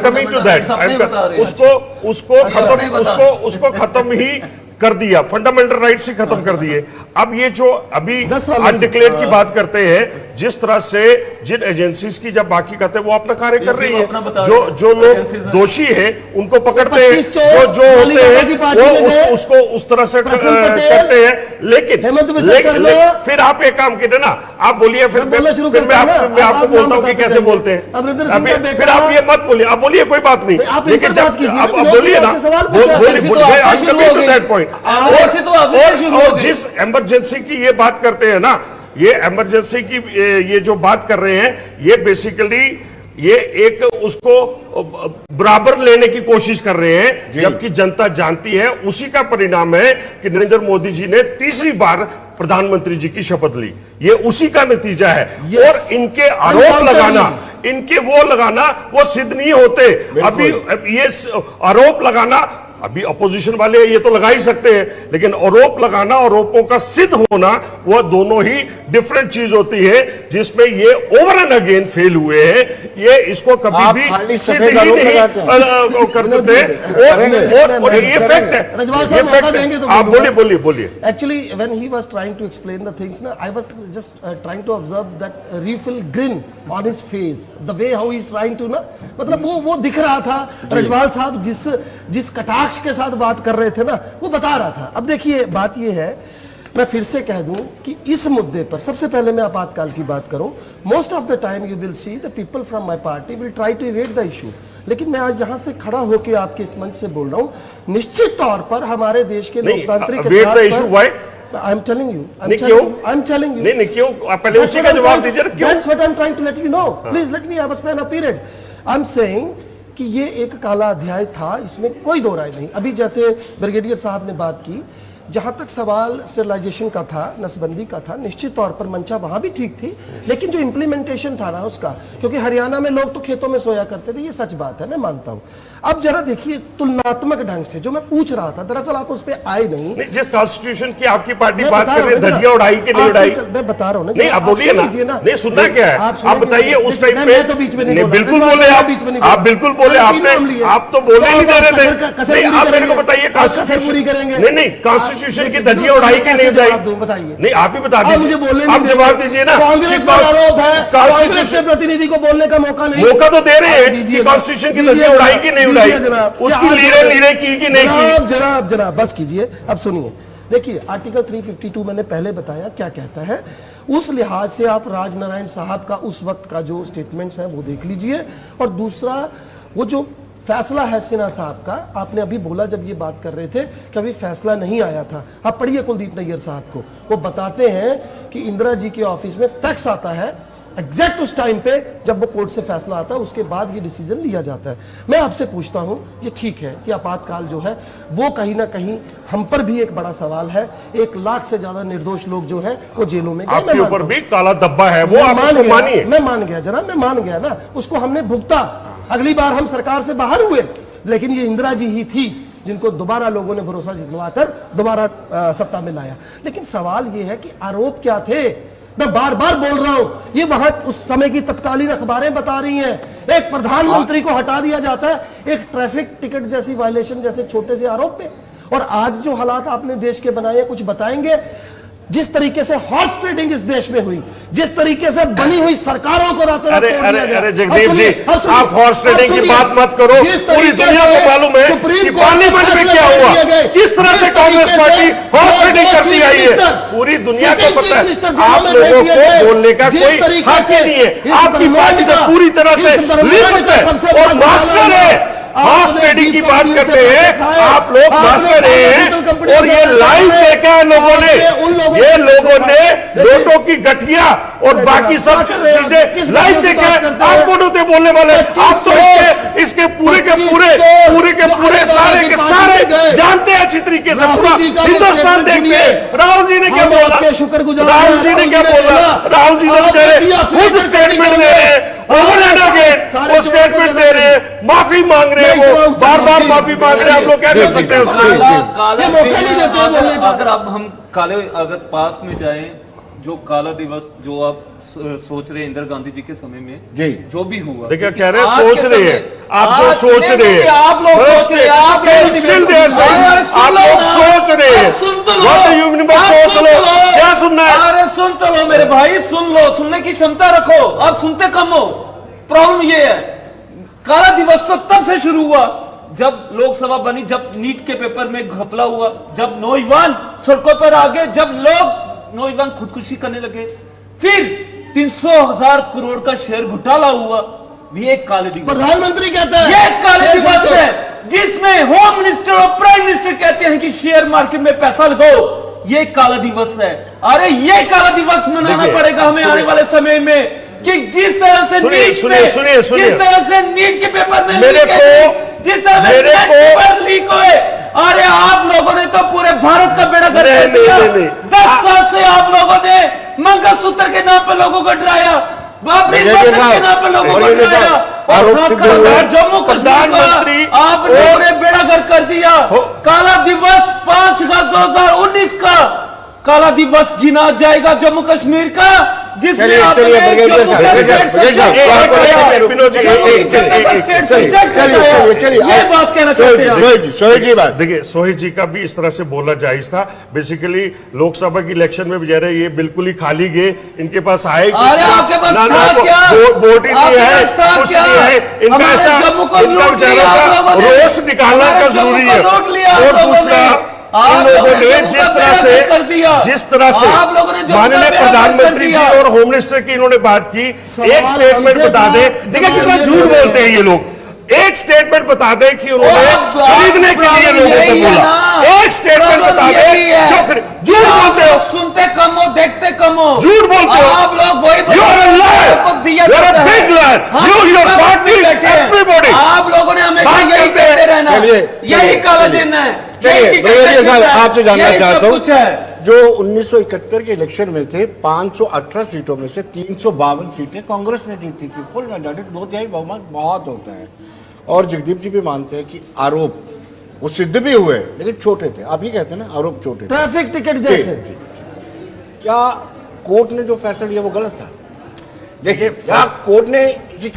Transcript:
Coming to that. उसको खत्म ही कर दिया, फंडामेंटल राइट्स ही खत्म कर दिए। अब ये जो अभी अनडिक्लेयर्ड की बात करते हैं, जिस तरह से जिन एजेंसीज की जब बाकी कहते हैं वो अपना कार्य कर रही है, जो लोग दोषी है उनको पकड़ते हैं, जो होते हैं वो उसको उस तरह से करते हैं। लेकिन फिर आप एक काम कीजिए ना, आप बोलिए, फिर मैं आपको बोलता हूँ कि कैसे बोलते हैं। फिर आप ये मत बोलिए, आप बोलिए कोई बात नहीं, लेकिन आप बोलिए ना, बोलिए और जिस इमरजेंसी की ये बात करते हैं ना, ये इमरजेंसी की ये जो बात कर रहे हैं, ये बेसिकली ये एक उसको बराबर लेने की कोशिश कर रहे हैं, जबकि जनता जानती है उसी का परिणाम है कि नरेंद्र मोदी जी ने तीसरी बार प्रधानमंत्री जी की शपथ ली। ये उसी का नतीजा है। और इनके आरोप लगाना, इनके वो लगाना वो सिद्ध नहीं होते। अभी ये आरोप लगाना, अभी अपोजिशन वाले ये तो लगा ही सकते हैं, लेकिन आरोप लगाना, आरोपों का सिद्ध होना, वो दोनों ही डिफरेंट चीज होती है, जिसमें ये ओवर एंड अगेन फेल हुए हैं। ये इसको कभी भी सिद्ध ही नहीं करते थे। और ये फैक्ट है, ये फैक्ट है। आप बोलिए। Actually when he was trying to explain the things ना, I was just trying to observe that refill grin on his face, the way how he is trying to ना, मतलब वो दिख रहा था रजवाल साहब जिस कटाक्ष के साथ बात कर रहे थे ना, वो बता रहा था। अब देखिए बात ये है, मैं फिर से कह दूं कि इस मुद्दे पर सबसे पहले मैं आपातकाल की बात करूं, most of the time you will see the people from my party will try to evade the issue. लेकिन मैं आज यहां से खड़ा होकर आपके इस मंच से बोल रहा हूं, निश्चित तौर पर हमारे देश के लोकतांत्रिक I'm telling you. नहीं, क्यों? पहले उसी का जवाब दीजिए। That's what I'm trying to let you know. Please let me have a span of period. I'm saying कि ये एक काला अध्याय था, इसमें कोई दो राय नहीं। अभी जैसे ब्रिगेडियर साहब ने बात की, जहां तक सवाल स्टेरिलाइजेशन का था, नसबंदी का था, निश्चित तौर पर मंशा वहां भी ठीक थी, लेकिन जो इंप्लीमेंटेशन था ना उसका, क्योंकि हरियाणा में लोग तो खेतों में सोया करते थे, ये सच बात है, मैं मानता हूं। अब जरा देखिए तुलनात्मक ढंग से जो मैं पूछ रहा था, दरअसल आप उस पर आए नहीं। जिस कॉन्स्टिट्यूशन की आपकी पार्टी बात कर रही है, धज्जियां उड़ाई कि नहीं उड़ाई, मैं बता रहा हूँ ना। नहीं, आप बोलिए ना, नहीं सुनना क्या है, आप बताइए। उस टाइम पे तो बीच में नहीं, बिल्कुल बोले आप बिल्कुल बोले, आपने, आप तो बोले नहीं दे रहे थे। आप मेरे को बताइए कॉन्स्टिट्यूशन, नहीं कॉन्स्टिट्यूशन की धज्जियां उड़ाई कि नहीं उड़ाई, बताइए। नहीं, आप ही बता दीजिए, आप जवाब दीजिए ना। कांग्रेस का आरोप है, कांग्रेस के प्रतिनिधि को बोलने का मौका नहीं, मौका तो दे रहे हैं कि कॉन्स्टिट्यूशन की धज्जियां उड़ाई कि नहीं उड़ाई, उसकी लीरे की कि नहीं की। जनाब बस कीजिए, अब सुनिए। देखिए आर्टिकल 352 मैंने पहले बताया क्या कहता है, उस लिहाज से आप राजनारायण साहब का उस वक्त का जो स्टेटमेंट्स हैं वो देख लीजिए। और दूसरा वो जो फैसला है सिन्हा साहब का, आपने अभी बोला जब ये बात कर रहे थे कि अभी फैसला नहीं आया था, आप पढ़िए कुलदीप नैयर साहब को, वो बताते हैं कि इंदिरा जी के ऑफिस में फैक्स आता है एग्जैक्ट उस टाइम पे जब वो कोर्ट से फैसला आता है, उसके बाद ये डिसीजन लिया जाता है। मैं आपसे पूछता हूं, ये ठीक है कि आपातकाल जो है वो कहीं ना कहीं हम पर भी एक बड़ा सवाल है, 1 लाख से ज्यादा निर्दोष लोग जो है वो जेलों में गए, आपके ऊपर भी काला धब्बा है, वो आप उसको मानिए। मैं मान गया जनाब, मैं मान गया ना, उसको हमने भुगता। अगली बार हम सरकार से बाहर हुए, लेकिन ये इंदिरा जी ही थी जिनको दोबारा लोगों ने भरोसा जितवाकर दोबारा सत्ता में लाया। लेकिन सवाल ये है कि आरोप क्या थे, मैं बार बार बोल रहा हूं, ये वहां उस समय की तत्कालीन अखबारें बता रही हैं, एक प्रधानमंत्री को हटा दिया जाता है एक ट्रैफिक टिकट जैसी वायलेशन जैसे छोटे से आरोप पे। और आज जो हालात आपने देश के बनाए, कुछ बताएंगे? जिस तरीके से हॉर्स ट्रेडिंग इस देश में हुई, जिस तरीके से बनी हुई सरकारों को रातों रात तोड़ दिया गया। अरे जगदीप जी, आप हॉर्स ट्रेडिंग की बात मत करो, पूरी दुनिया को मालूम है कि पार्लियामेंट में क्या हुआ, किस तरह से कांग्रेस पार्टी हॉर्स ट्रेडिंग करती आई है, पूरी दुनिया को पता है। आप लोगों को बोलने का कोई हक ही नहीं है, आपकी पार्टी तो पूरी तरह से लिप्त है और मास्टर है। हॉर्स ट्रेडिंग की बात करते हैं, आप लोग मास्टर हैं, और ये लाइव देखा है लोगों ने, ये लोगों ने नोटों की गठिया और बाकी सब चीजें लाइव देखा है। आप कौन होते बोलने वाले? आप तो इसके पूरे के पूरे सारे के सारे जानते हैं अच्छी तरीके से, पूरा हिंदुस्तान देखते हैं। राहुल जी ने क्या बोला, राहुल जी ने क्या बोला, राहुल जी ने बेचारे खुद स्टेटमेंट दे रहे हैं, ओवर एंड अगेन वो स्टेटमेंट दे रहे हैं, माफी मांग रहे हैं, वो बार बार माफी मांग रहे हैं। आप लोग क्या कर सकते हैं उसमें? अगर अब हम काले अगर पास में जाएं, जो काला दिवस जो आप सोच रहे हैं इंदिरा गांधी जी के समय में जी जो भी हुआ, देखिए कह रहे हैं आज सोच के रहे समय- हैं, आप जो आज- सोच नहीं, रहे नहीं, हैं, आप लोग सोच रहे हैं, आप लोग still they are saying, अरे सुन आप लो लोग ना, सोच रहे हैं, आप सुन तो लो, what do you mean by आप सोच सुन लो? तो लो। क्या सुनना है? अरे सुन तो लो मेरे भाई, सुन लो, सुनने की क्षमता रखो, आप सुनते कम हो। प्रॉब्लम ये है, काला दिवस तो तब से शुरू हुआ जब लोकसभा बनी, जब नीट के पेपर में घपला हुआ, जब नौजवान सड़कों पर आ गए, जब लोग नौजवान खुदकुशी करने लगे, फिर 300,000 करोड़ का शेयर घोटाला हुआ, ये एक काले दिवस, प्रधानमंत्री कहता है ये एक काले दिवस है जिसमें होम मिनिस्टर और प्राइम मिनिस्टर कहते हैं कि शेयर मार्केट में पैसा लगाओ, ये काला दिवस है। अरे ये काला दिवस मनाना देखिए, पड़ेगा हमें आने वाले समय में, कि जिस तरह से सुनिए, नीट सुनिए, में, सुनिए, सुनिए। जिस तरह से नीट के पेपर में मेरे लीक है, को- जिस तरह मेरे में को- पेपर लीक हुए, अरे आप लोगों ने तो पूरे भारत का बेड़ा गर्क कर नहीं, दिया। नहीं, नहीं। 10 साल से आप लोगों ने मंगलसूत्र के नाम पर लोगों को डराया, बाबरी ब्रिगेडियर मस्जिद के नाम पर लोगों को ब्रिगेडियर डराया, साहब, और आरोप खास सिद्ध कर हुए। जम्मू कश्मीर प्रधानमंत्री का आप लोगों ने बेड़ा गर्क कर दिया। हो- काला दिवस 5 अगस्त 2019 का काला दिवस गिना जाएगा जम्मू कश्मीर का, जिसमें चलिए, आपने चलिए, ब्रिगेडियर जम्मू साहब, का ब्रिगेडियर स्टेट साहब, ब्रिगेडियर साहब, सब्जेक्ट आपको हटाया। लगता है विनोद जी, जम्मू चलिए, का स्टेट चलिए, सब्जेक्ट चलिए, हटाया। चलिए, ये बात कहना चाहते हैं। सोहेल जी बात। देखिए सोहेल जी का भी इस तरह से बोलना जायज था। बेसिकली लोकसभा की इलेक्शन में बेचारे ये बिल्कुल ही खाली गए, इनके पास आए कुछ अरे ना- आपके पास ना- था ना- क्या? वोट ही नहीं आपके है, पास था कुछ क्या? नहीं है, इनका हमारे ऐसा जम्मू को इनका लूट लिया आप बेचारों लोगों का ने। रोष निकालना हमारे का जम्मू जरूरी को है। लूट लिया आप और लोगों दूसरा ने। इन आप लोगों लोगों ने ने जम्मू जिस का तरह बेड़ा से गर्क कर दिया। जिस तरह से आप लोगों ने जम्मू का माननीय बेड़ा गर्क प्रधानमंत्री कर जी दिया। और होम मिनिस्टर की इन्होंने बात की, सवाल एक स्टेटमेंट हमसे बता था, दे। देखिए जवाब कितना ये झूठ दे बोलते हैं ये लोग। एक स्टेटमेंट बता दे कि उन्होंने अब खरीदने के लिए लोगों को यही है बोला। ना। एक स्टेटमेंट प्रॉब्लम बता दे यही है। जो झूठ आप बोलते हो, लोग सुनते कम हो, देखते कम हो, झूठ बोलते हो। आप लोग वही You are a liar. आपको दिया You are a जाता है। big liar. हम You, your सब party, बैठे हैं। everybody. आप लोगों ने हमें बात यही करते हैं। कहते रहना, चलिए, यही चलिए, काला चलिए। दिन है। चलिए, यही ब्रिगेडियर साहब, है। आपसे जानना यही सब चाहता हूं, कुछ है। जो 1971 के इलेक्शन में थे 518 सीटों में से 352 सीटें कांग्रेस ने जीती थी, फुल मेजॉरिटी, 2/3 बहुमत बहुत होता है। और जगदीप जी भी मानते हैं कि आरोप वो सिद्ध भी हुए लेकिन छोटे थे। आप ये कहते हैं ना आरोप छोटे थे। ट्रैफिक टिकट जैसे जी, क्या कोर्ट ने जो फैसला लिया वो गलत था? देखिए, क्या कोर्ट ने किसी